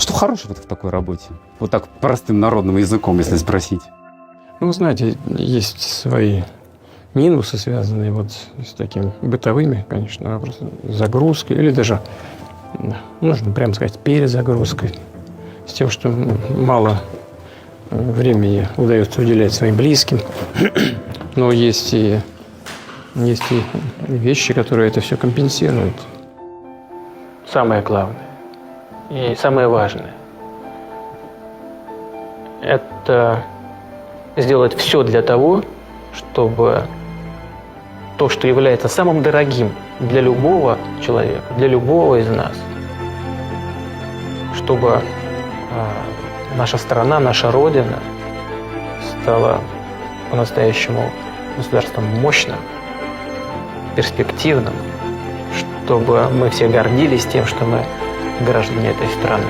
Что хорошего в такой работе? Вот так простым народным языком, если спросить. Ну, знаете, есть свои минусы, связанные вот с такими бытовыми, конечно, вопросами. Загрузкой или даже, нужно прямо сказать, перезагрузкой. С тем, что мало времени удается уделять своим близким. Но есть и вещи, которые это все компенсируют. Самое главное и самое важное – это сделать все для того, чтобы то, что является самым дорогим для любого человека, для любого из нас, чтобы наша страна, наша Родина стала по-настоящему государством мощным, перспективным, чтобы мы все гордились тем, что мы граждане этой страны.